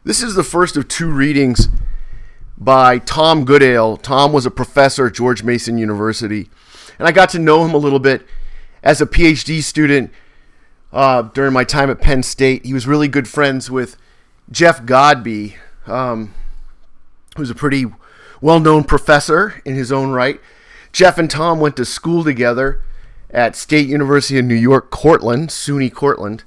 This is the first of two readings by Thom Goodale. Thom was a professor at George Mason University, and I got to know him a little bit as a PhD student during my time at Penn State. He was really good friends with Jeff Godby, who's a pretty well-known professor in his own right. Jeff and Thom went to school together at State University of New York, Cortland, SUNY Cortland.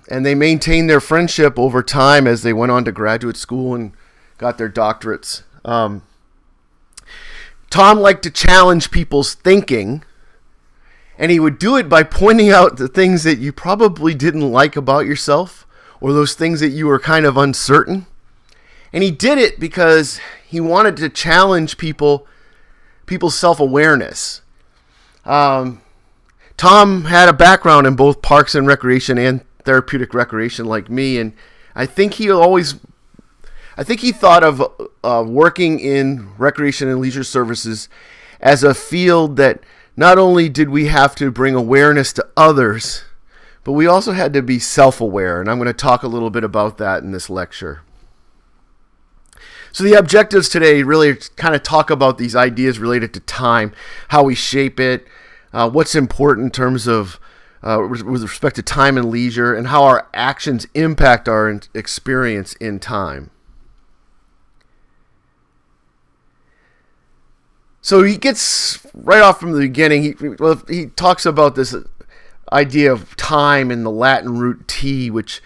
And they maintained their friendship over time as they went on to graduate school and got their doctorates. Thom liked to challenge people's thinking, and he would do it by pointing out the things that you probably didn't like about yourself, or those things that you were kind of uncertain. And he did it because he wanted to challenge people's self-awareness. Thom had a background in both parks and recreation and therapeutic recreation like me, and I think he thought of working in recreation and leisure services as a field that not only did we have to bring awareness to others, but we also had to be self-aware, and I'm going to talk a little bit about that in this lecture. So the objectives today really kind of talk about these ideas related to time, how we shape it, what's important in terms of with respect to time and leisure, and how our actions impact our experience in time. So he gets right off from the beginning, he talks about this idea of time in the Latin root t, which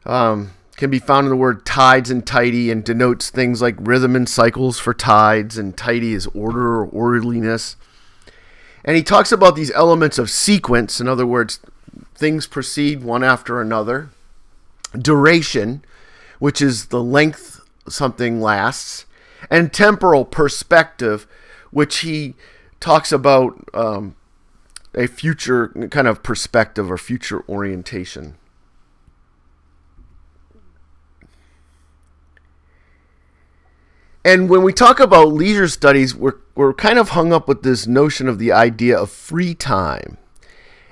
can be found in the word tides and tidy, and denotes things like rhythm and cycles for tides, and tidy is order or orderliness. And he talks about these elements of sequence, in other words, things proceed one after another. Duration, which is the length something lasts. And temporal perspective, which he talks about a future kind of perspective or future orientation. And when we talk about leisure studies, we're kind of hung up with this notion of the idea of free time.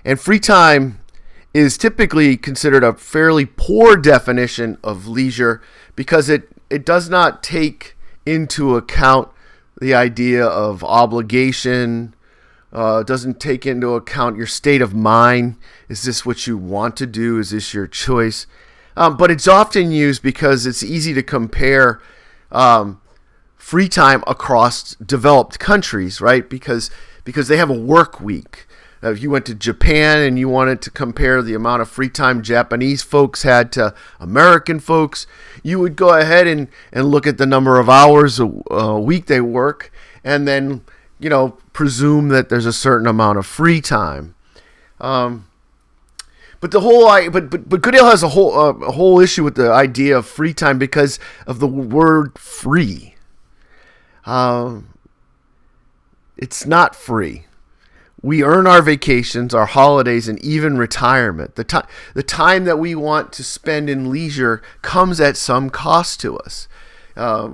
And free time is typically considered a fairly poor definition of leisure because it does not take into account the idea of obligation, doesn't take into account your state of mind. Is this what you want to do? Is this your choice? But it's often used because it's easy to compare free time across developed countries, right? Because they have a work week. If you went to Japan and you wanted to compare the amount of free time Japanese folks had to American folks, you would go ahead and look at the number of hours a week they work, and then presume that there's a certain amount of free time. But Goodale has a whole issue with the idea of free time because of the word free. It's not free. We earn our vacations, our holidays, and even retirement. The time that we want to spend in leisure comes at some cost to us.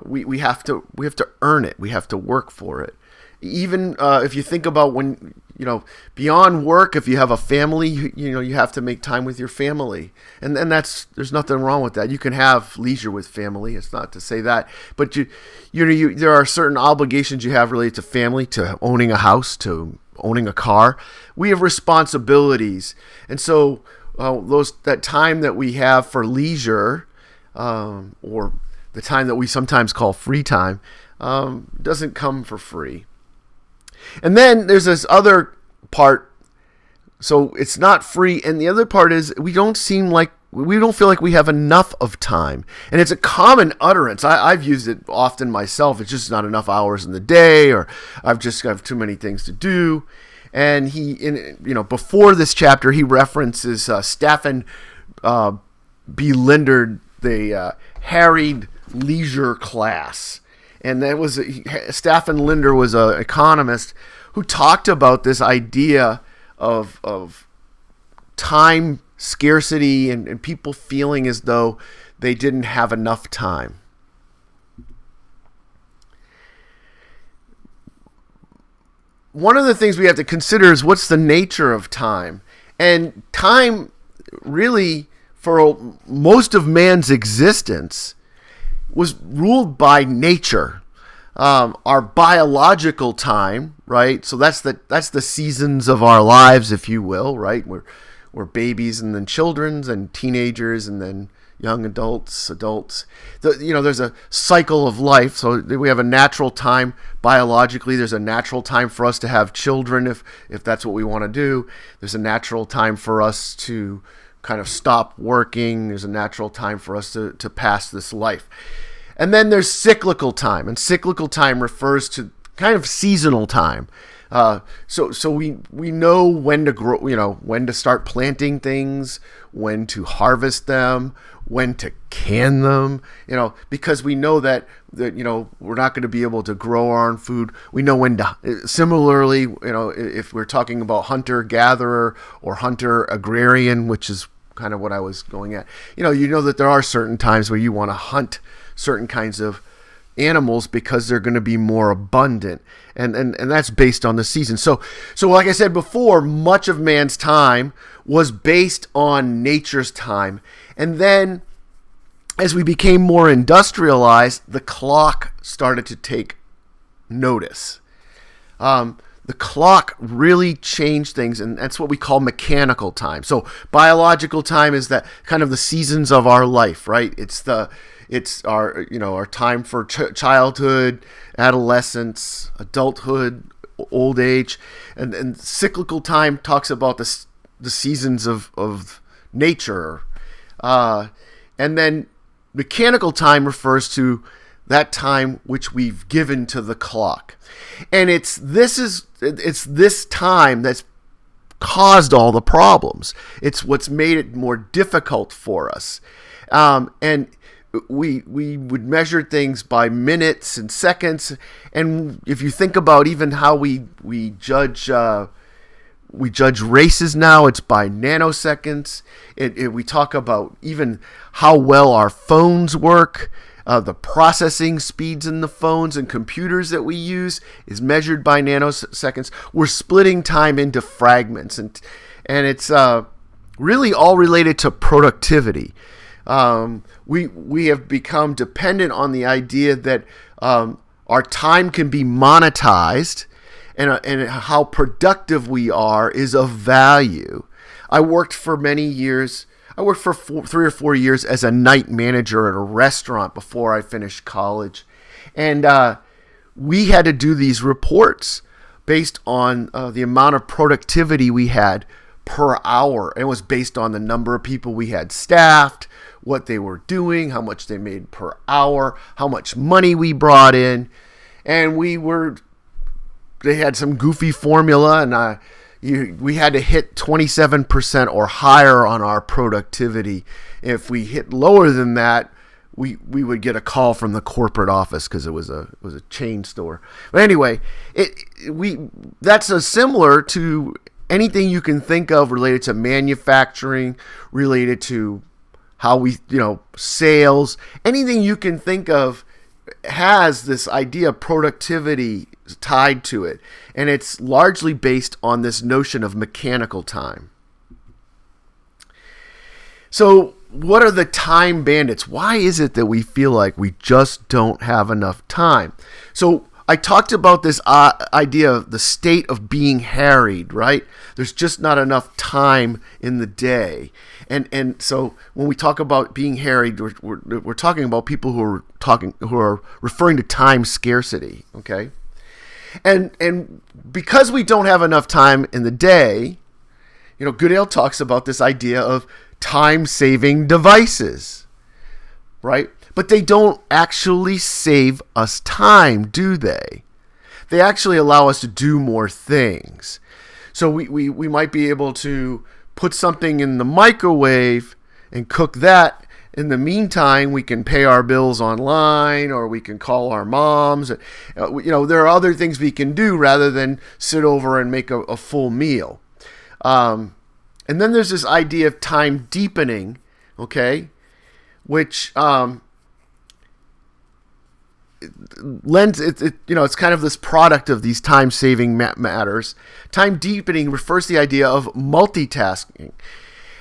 We have to earn it. We have to work for it. Even if you think about when beyond work, if you have a family, you have to make time with your family, and there's nothing wrong with that. You can have leisure with family. It's not to say that, but there are certain obligations you have related to family, to owning a house, to owning a car. We have responsibilities, and so that time that we have for leisure, or the time that we sometimes call free time, doesn't come for free. And then there's this other part. So it's not free, and the other part is we don't feel like we have enough of time. And it's a common utterance. I've used it often myself. It's just not enough hours in the day, or I've just got too many things to do. And before this chapter, he references Staffen B. Linder, the harried leisure class. And that was Staffen Linder was an economist who talked about this idea of time scarcity and people feeling as though they didn't have enough time. One of the things we have to consider is what's the nature of time. And time really for most of man's existence was ruled by nature. Our biological time, right? So that's the seasons of our lives, if you will, right? We're babies and then children and teenagers and then young adults. There's a cycle of life. So we have a natural time biologically. There's a natural time for us to have children if that's what we want to do. There's a natural time for us to kind of stop working. There's a natural time for us to pass this life. And then there's cyclical time. And cyclical time refers to kind of seasonal time. So we know when to grow, when to start planting things, when to harvest them, when to can them, because we know that we're not going to be able to grow our own food. We know when to, similarly, if we're talking about hunter-gatherer or hunter-agrarian, which is kind of what I was going at, you know that there are certain times where you want to hunt certain kinds of animals because they're going to be more abundant, and that's based on the season. So like I said before, much of man's time was based on nature's time, and then as we became more industrialized, the clock started to take notice. The clock really changed things, and that's what we call mechanical time. So biological time is that kind of the seasons of our life, right? It's our time for childhood, adolescence, adulthood, old age, and cyclical time talks about the seasons of nature, and then mechanical time refers to that time which we've given to the clock, and it's this time that's caused all the problems. It's what's made it more difficult for us, and we would measure things by minutes and seconds, and if you think about even how we judge races now, it's by nanoseconds. We talk about even how well our phones work. The processing speeds in the phones and computers that we use is measured by nanoseconds. We're splitting time into fragments, and it's really all related to productivity. We have become dependent on the idea that our time can be monetized, and how productive we are is of value. I worked for 3 or 4 years as a night manager at a restaurant before I finished college, and we had to do these reports based on the amount of productivity we had per hour. It was based on the number of people we had staffed, what they were doing, how much they made per hour, how much money we brought in, and they had some goofy formula, and we had to hit 27% or higher on our productivity. If we hit lower than that, we would get a call from the corporate office because it was a chain store. But anyway, that's similar to anything you can think of related to manufacturing, related to how we, sales, anything you can think of has this idea of productivity tied to it. And it's largely based on this notion of mechanical time. So what are the time bandits? Why is it that we feel like we just don't have enough time? So I talked about this idea of the state of being harried, right? There's just not enough time in the day. And so when we talk about being harried, we're talking about people who are referring to time scarcity, okay? And because we don't have enough time in the day, Goodale talks about this idea of time-saving devices, right? But they don't actually save us time, do they? They actually allow us to do more things. So we might be able to put something in the microwave and cook that. In the meantime, we can pay our bills online, or we can call our moms. There are other things we can do rather than sit over and make a full meal. And then there's this idea of time deepening, okay, which it's kind of this product of these time-saving matters. Time deepening refers to the idea of multitasking.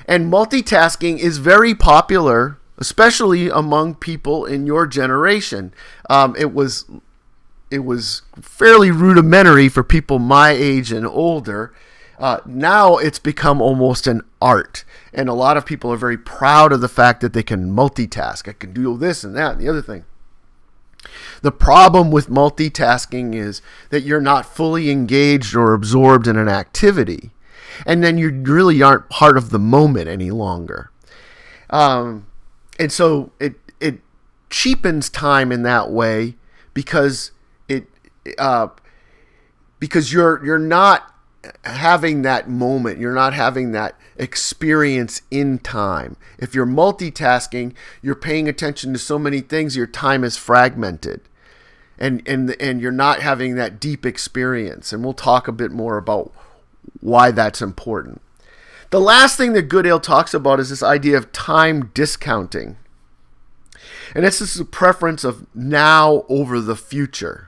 And multitasking is very popular, especially among people in your generation. It was fairly rudimentary for people my age and older. Now it's become almost an art. And a lot of people are very proud of the fact that they can multitask. I can do this and that and the other thing. The problem with multitasking is that you're not fully engaged or absorbed in an activity. And then you really aren't part of the moment any longer. And so it cheapens time in that way because because you're not having that moment, you're not having that experience in time. If you're multitasking, you're paying attention to so many things, your time is fragmented, and you're not having that deep experience. And we'll talk a bit more about why that's important. The last thing that Goodale talks about is this idea of time discounting, and this is a preference of now over the future.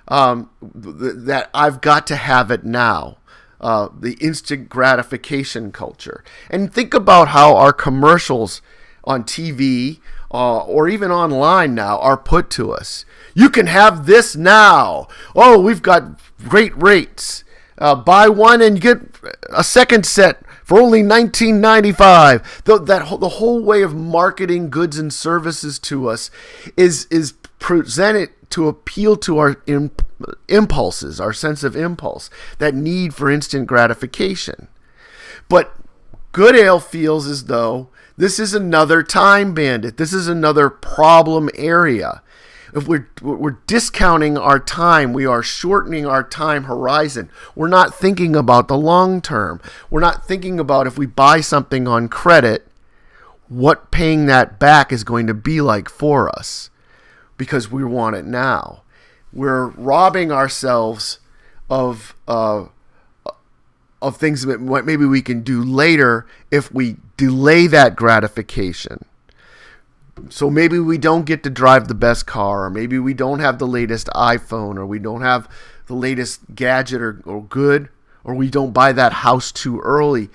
That I've got to have it now. The instant gratification culture. And think about how our commercials on TV or even online now are put to us. You can have this now. Oh, we've got great rates. Buy one and get a second set for only $19.95. The whole way of marketing goods and services to us is presented to appeal to our impulses, our sense of impulse, that need for instant gratification. But Goodale feels as though this is another time bandit. This is another problem area. If we're discounting our time, we are shortening our time horizon. We're not thinking about the long term. We're not thinking about if we buy something on credit, what paying that back is going to be like for us, because we want it now. We're robbing ourselves of things that maybe we can do later if we delay that gratification. So maybe we don't get to drive the best car, or maybe we don't have the latest iPhone, or we don't have the latest gadget or good, or we don't buy that house too early.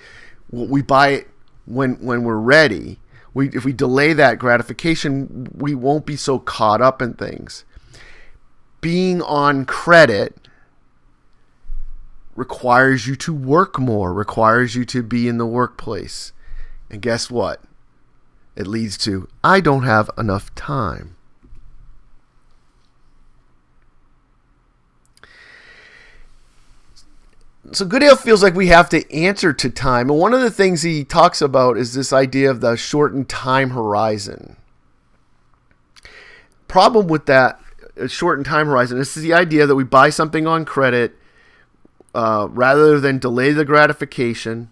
We buy it when we're ready. If we delay that gratification, we won't be so caught up in things. Being on credit requires you to work more, requires you to be in the workplace. And guess what? It leads to, I don't have enough time. So Goodale feels like we have to answer to time. And one of the things he talks about is this idea of the shortened time horizon. Problem with that shortened time horizon, this is the idea that we buy something on credit rather than delay the gratification.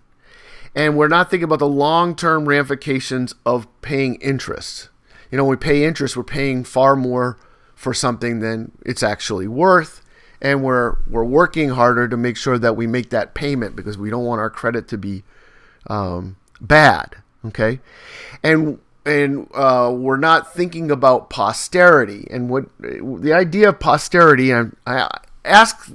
And we're not thinking about the long-term ramifications of paying interest. You know, when we pay interest, we're paying far more for something than it's actually worth. And we're working harder to make sure that we make that payment because we don't want our credit to be bad. Okay, and we're not thinking about posterity. And what the idea of posterity, and I ask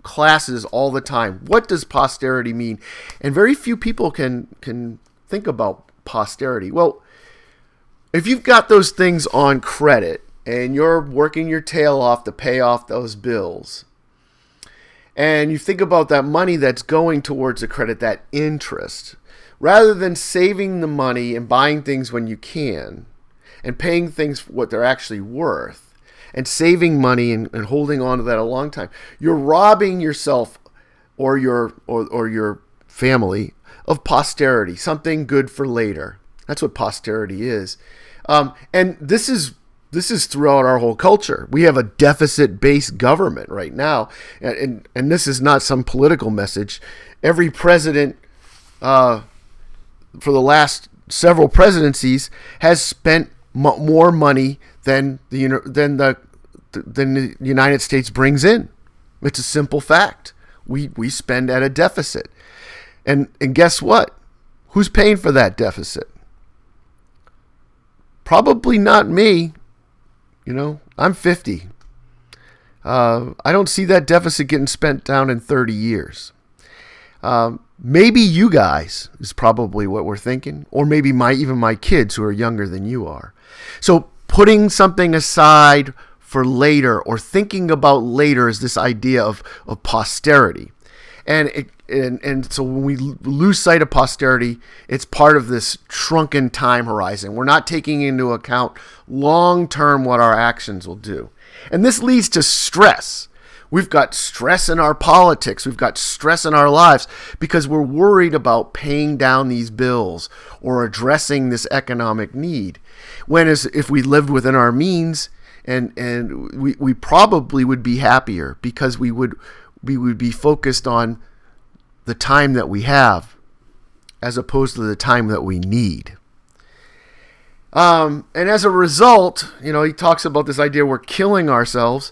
classes all the time, what does posterity mean? And very few people can think about posterity. Well, if you've got those things on credit and you're working your tail off to pay off those bills, and you think about that money that's going towards the credit, that interest, rather than saving the money and buying things when you can and paying things for what they're actually worth, and saving money and holding on to that a long time, you're robbing yourself or your family of posterity, something good for later. That's what posterity is. And this is throughout our whole culture. We have a deficit-based government right now, and this is not some political message. Every president for the last several presidencies has spent more money than the United States brings in. It's a simple fact. We spend at a deficit. And guess what? Who's paying for that deficit? Probably not me. You know, I'm 50. I don't see that deficit getting spent down in 30 years. Maybe you guys is probably what we're thinking, or maybe even my kids who are younger than you are. So putting something aside for later, or thinking about later, is this idea of posterity. And so when we lose sight of posterity, it's part of this shrunken time horizon. We're not taking into account long-term what our actions will do. And this leads to stress. We've got stress in our politics. We've got stress in our lives because we're worried about paying down these bills or addressing this economic need. Whereas if we lived within our means, and we probably would be happier because we would be focused on the time that we have as opposed to the time that we need. And as a result, he talks about this idea we're killing ourselves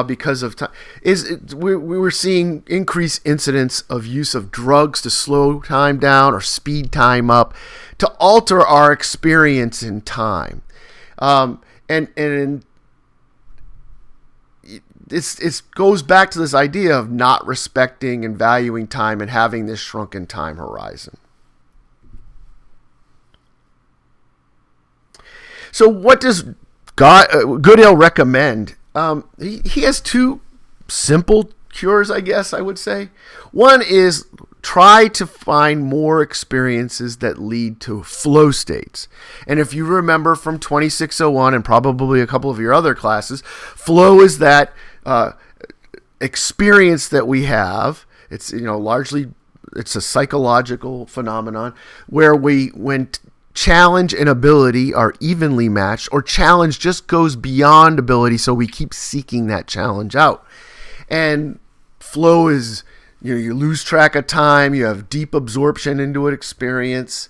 because of time. We were seeing increased incidence of use of drugs to slow time down or speed time up to alter our experience in time. And it goes back to this idea of not respecting and valuing time and having this shrunken time horizon. So what does Goodale recommend? He has two simple cures, I guess I would say. One is try to find more experiences that lead to flow states. And if you remember from 2601 and probably a couple of your other classes, flow is that experience that we have. It's largely it's a psychological phenomenon where when challenge and ability are evenly matched, or challenge just goes beyond ability, so we keep seeking that challenge out. And flow is you lose track of time, you have deep absorption into an experience,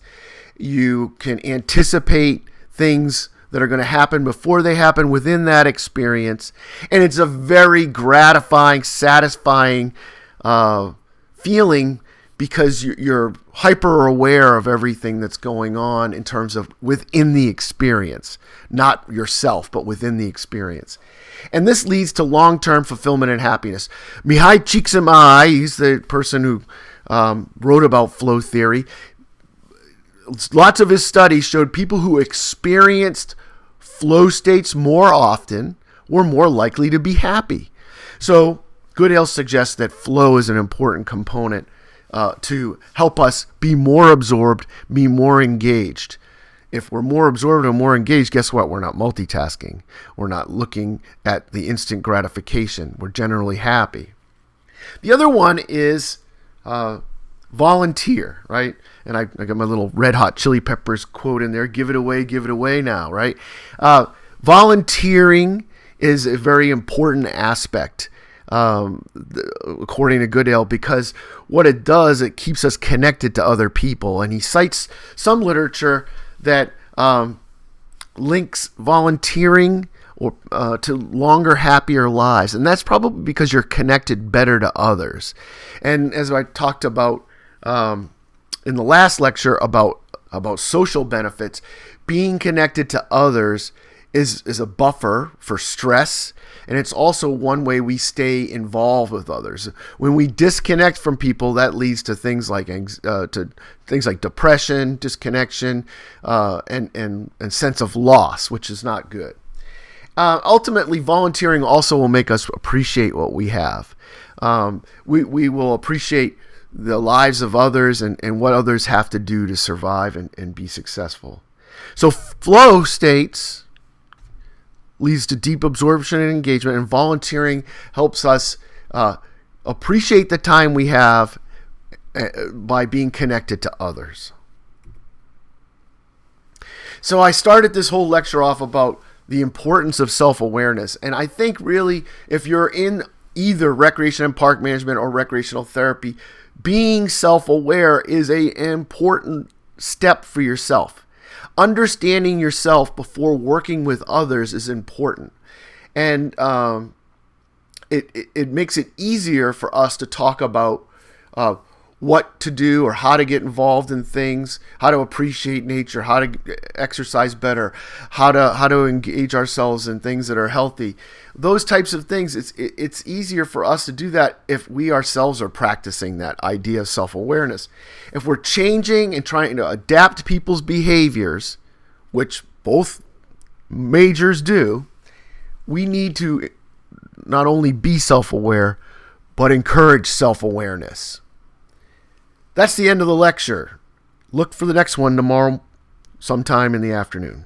you can anticipate things that are going to happen before they happen within that experience. And it's a very gratifying, satisfying feeling because you're hyper aware of everything that's going on in terms of within the experience, not yourself, but within the experience. And this leads to long-term fulfillment and happiness. Mihai Csikszentmihalyi, he's the person who wrote about flow theory. Lots of his studies showed people who experienced flow states more often were more likely to be happy. So Goodale suggests that flow is an important component to help us be more absorbed, be more engaged. If we're more absorbed and more engaged, guess what? We're not multitasking. We're not looking at the instant gratification. We're generally happy. The other one is volunteer, right? And I got my little Red Hot Chili Peppers quote in there, give it away now, right? Volunteering is a very important aspect, according to Goodale, because what it does, it keeps us connected to other people. And he cites some literature that links volunteering to longer, happier lives. And that's probably because you're connected better to others. And as I talked about in the last lecture about social benefits, being connected to others is a buffer for stress, and it's also one way we stay involved with others. When we disconnect from people, that leads to things like depression, disconnection, and sense of loss, which is not good. Ultimately, volunteering also will make us appreciate what we have. We will appreciate the lives of others and what others have to do to survive and be successful. So flow states leads to deep absorption and engagement, and volunteering helps us appreciate the time we have by being connected to others. So I started this whole lecture off about the importance of self-awareness, and I think really if you're in either recreation and park management or recreational therapy, being self-aware is an important step for yourself. Understanding yourself before working with others is important. And it makes it easier for us to talk about what to do or how to get involved in things, how to appreciate nature, how to exercise better, how to engage ourselves in things that are healthy. Those types of things, it's easier for us to do that if we ourselves are practicing that idea of self-awareness. If we're changing and trying to adapt people's behaviors, which both majors do, we need to not only be self-aware, but encourage self-awareness. That's the end of the lecture. Look for the next one tomorrow, sometime in the afternoon.